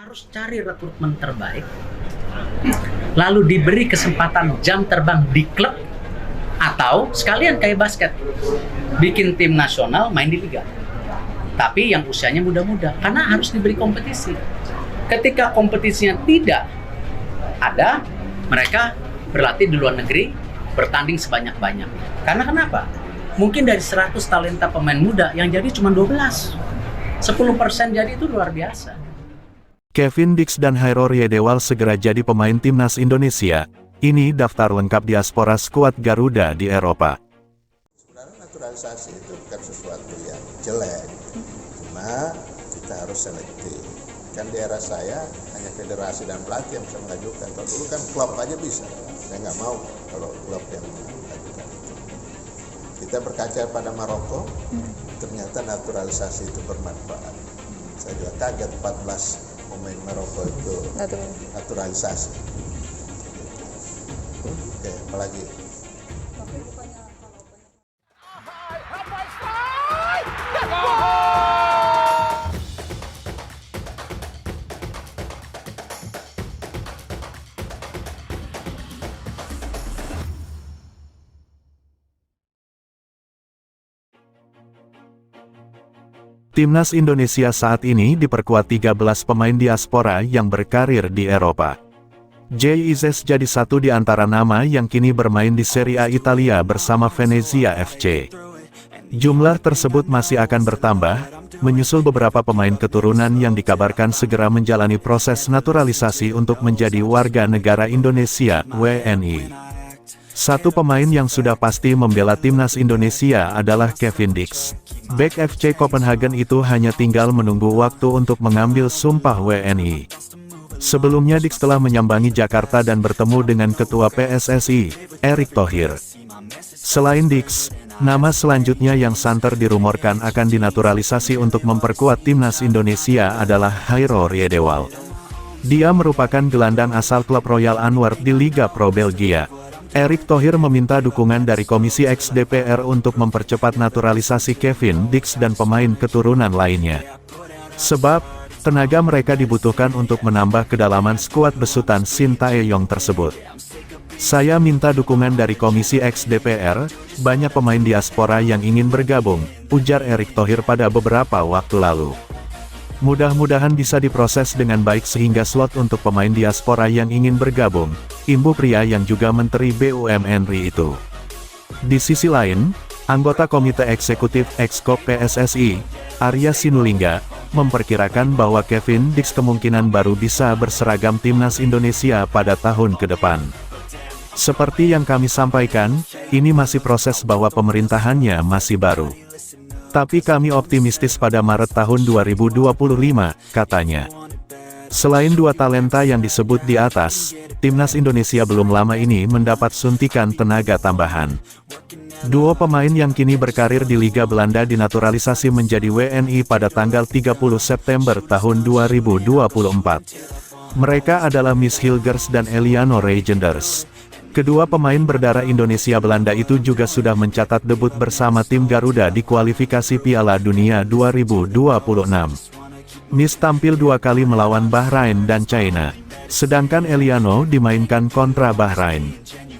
harus cari rekrutmen terbaik, lalu diberi kesempatan jam terbang di klub, atau sekalian kayak basket, bikin tim nasional main di liga. Tapi yang usianya muda-muda, karena harus diberi kompetisi. Ketika kompetisinya tidak ada, mereka berlatih di luar negeri, bertanding sebanyak-banyaknya. Karena kenapa? Mungkin dari 100 talenta pemain muda, yang jadi cuma 12. 10% jadi itu luar biasa. Kevin Dix dan Hairor Yedewal segera jadi pemain timnas Indonesia. Ini daftar lengkap diaspora skuad Garuda di Eropa. Sebenarnya naturalisasi itu bukan sesuatu yang jelek, cuma kita harus selektif. Kan di era saya hanya federasi dan pelatih yang bisa mengajukan. Kalau dulu kan klub aja bisa. Saya nggak mau kalau klub yang mengajukan itu. Kita berkaca pada Maroko, ternyata naturalisasi itu bermanfaat. Saya juga kaget 14 pemain Maroko itu naturalisasi. Oke, apalagi? Timnas Indonesia saat ini diperkuat 13 pemain diaspora yang berkarir di Eropa. Jay Ises jadi satu di antara nama yang kini bermain di Serie A Italia bersama Venezia FC. Jumlah tersebut masih akan bertambah, menyusul beberapa pemain keturunan yang dikabarkan segera menjalani proses naturalisasi untuk menjadi warga negara Indonesia, WNI. Satu pemain yang sudah pasti membela timnas Indonesia adalah Kevin Dix. Bek FC Copenhagen itu hanya tinggal menunggu waktu untuk mengambil sumpah WNI. Sebelumnya Dix telah menyambangi Jakarta dan bertemu dengan Ketua PSSI, Erick Thohir. Selain Dix, nama selanjutnya yang santer dirumorkan akan dinaturalisasi untuk memperkuat timnas Indonesia adalah Hairor Yedewal. Dia merupakan gelandang asal klub Royal Antwerp di Liga Pro Belgia. Erick Thohir meminta dukungan dari Komisi X DPR untuk mempercepat naturalisasi Kevin Dix dan pemain keturunan lainnya. Sebab, tenaga mereka dibutuhkan untuk menambah kedalaman skuad besutan Sintayong tersebut. Saya minta dukungan dari Komisi X DPR, banyak pemain diaspora yang ingin bergabung, ujar Erick Thohir pada beberapa waktu lalu. Mudah-mudahan bisa diproses dengan baik sehingga slot untuk pemain diaspora yang ingin bergabung, imbu pria yang juga Menteri BUMN RI itu. Di sisi lain, anggota Komite Eksekutif Ekskop PSSI, Arya Sinulinga, memperkirakan bahwa Kevin Dix kemungkinan baru bisa berseragam timnas Indonesia pada tahun ke depan. Seperti yang kami sampaikan, ini masih proses bahwa pemerintahannya masih baru. Tapi kami optimistis pada Maret tahun 2025, katanya. Selain dua talenta yang disebut di atas, timnas Indonesia belum lama ini mendapat suntikan tenaga tambahan. Dua pemain yang kini berkarir di Liga Belanda dinaturalisasi menjadi WNI pada tanggal 30 September tahun 2024. Mereka adalah Miss Hilgers dan Eliano Reijenders. Kedua pemain berdarah Indonesia Belanda itu juga sudah mencatat debut bersama tim Garuda di kualifikasi Piala Dunia 2026. Miss tampil dua kali melawan Bahrain dan China, sedangkan Eliano dimainkan kontra Bahrain.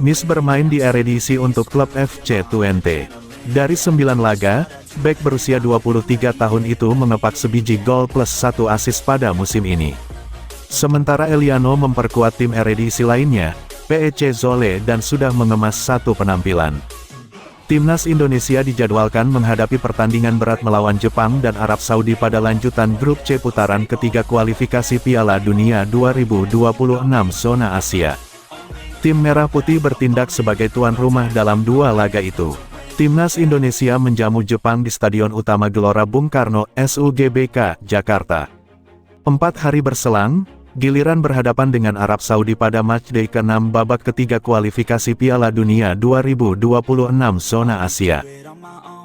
Miss bermain di Eredivisie untuk klub FC Twente. Dari 9 laga, bek berusia 23 tahun itu mengepak sebiji gol plus 1 assist pada musim ini. Sementara Eliano memperkuat tim Eredivisie lainnya, PEC Zwolle dan sudah mengemas satu penampilan. Timnas Indonesia dijadwalkan menghadapi pertandingan berat melawan Jepang dan Arab Saudi pada lanjutan grup C putaran ketiga kualifikasi Piala Dunia 2026 zona Asia. Tim Merah Putih bertindak sebagai tuan rumah dalam dua laga itu. Timnas Indonesia menjamu Jepang di Stadion Utama Gelora Bung Karno, SUGBK, Jakarta. 4 hari berselang, giliran berhadapan dengan Arab Saudi pada matchday ke-6 babak ketiga kualifikasi Piala Dunia 2026 zona Asia.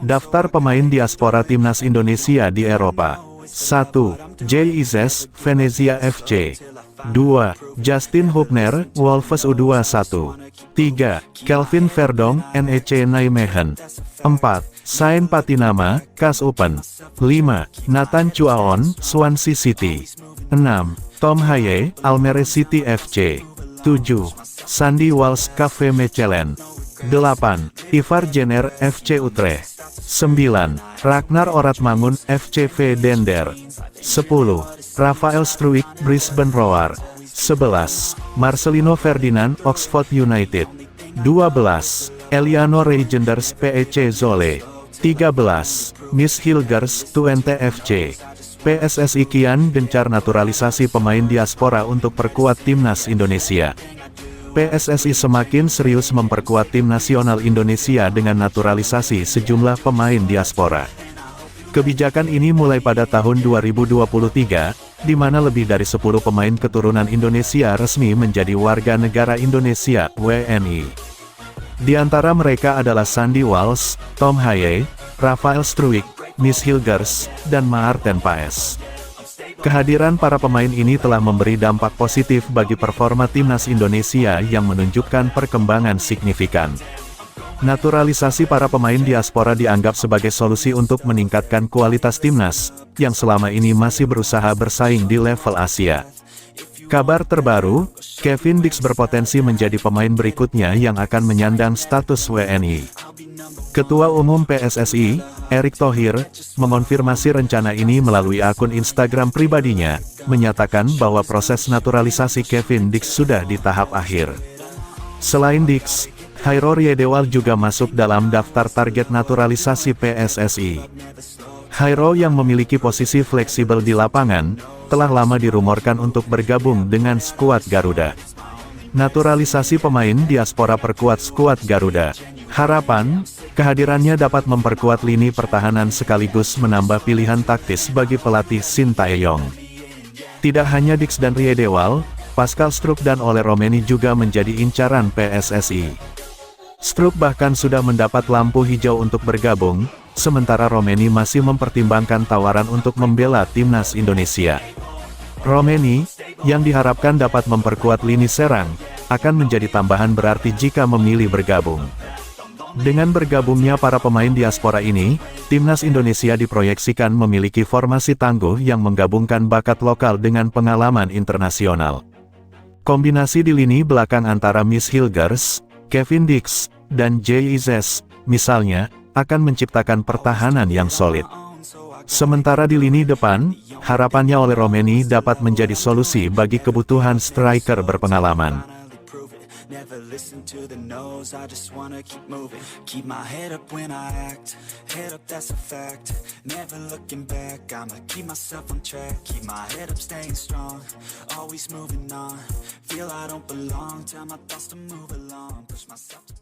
Daftar pemain diaspora timnas Indonesia di Eropa. 1. Jay Ises, Venezia FC. 2. Justin Hubner, Wolves U21. 3. Kelvin Verdong, NEC Nijmegen. 4. Sain Patinama, KAS Open. 5. Nathan Chuaon, Swansea City. 6. Tom Haye, Almere City FC. 7. Sandy Walsh Cafe Mechelen. 8. Ivar Jenner FC Utrecht. 9. Ragnar Oratmangun FCV Dender. 10. Rafael Struijk Brisbane Roar. 11. Marcelino Ferdinand Oxford United. 12. Eliano Regenders PEC Zole. 13. Miss Hilgers Twente FC. PSSI kian gencar naturalisasi pemain diaspora untuk perkuat timnas Indonesia. PSSI semakin serius memperkuat tim nasional Indonesia dengan naturalisasi sejumlah pemain diaspora. Kebijakan ini mulai pada tahun 2023, di mana lebih dari 10 pemain keturunan Indonesia resmi menjadi warga negara Indonesia (WNI). Di antara mereka adalah Sandy Walsh, Tom Haye, Rafael Struijk, Miss Hilgers, dan Maarten Paes. Kehadiran para pemain ini telah memberi dampak positif bagi performa timnas Indonesia yang menunjukkan perkembangan signifikan. Naturalisasi para pemain diaspora dianggap sebagai solusi untuk meningkatkan kualitas timnas, yang selama ini masih berusaha bersaing di level Asia. Kabar terbaru, Kevin Dix berpotensi menjadi pemain berikutnya yang akan menyandang status WNI. Ketua Umum PSSI, Erick Thohir, mengonfirmasi rencana ini melalui akun Instagram pribadinya, menyatakan bahwa proses naturalisasi Kevin Dix sudah di tahap akhir. Selain Dix, Hairo Riedewal juga masuk dalam daftar target naturalisasi PSSI. Hairo yang memiliki posisi fleksibel di lapangan, telah lama dirumorkan untuk bergabung dengan skuad Garuda. Naturalisasi pemain diaspora perkuat skuad Garuda. Harapan, kehadirannya dapat memperkuat lini pertahanan sekaligus menambah pilihan taktis bagi pelatih Sintayong. Tidak hanya Dix dan Riedewal, Pascal Struijk dan Ole Romeni juga menjadi incaran PSSI. Struijk bahkan sudah mendapat lampu hijau untuk bergabung, sementara Romeni masih mempertimbangkan tawaran untuk membela timnas Indonesia. Romeni, yang diharapkan dapat memperkuat lini serang, akan menjadi tambahan berarti jika memilih bergabung. Dengan bergabungnya para pemain diaspora ini, timnas Indonesia diproyeksikan memiliki formasi tangguh yang menggabungkan bakat lokal dengan pengalaman internasional. Kombinasi di lini belakang antara Miss Hilgers, Kevin Dix, dan JIZ, misalnya, akan menciptakan pertahanan yang solid. Sementara di lini depan, harapannya Ole Romeni dapat menjadi solusi bagi kebutuhan striker berpengalaman. Never listen to the no's, I just wanna keep moving. Keep my head up when I act, head up that's a fact. Never looking back, I'ma keep myself on track. Keep my head up staying strong, always moving on. Feel I don't belong, tell my thoughts to move along. Push myself to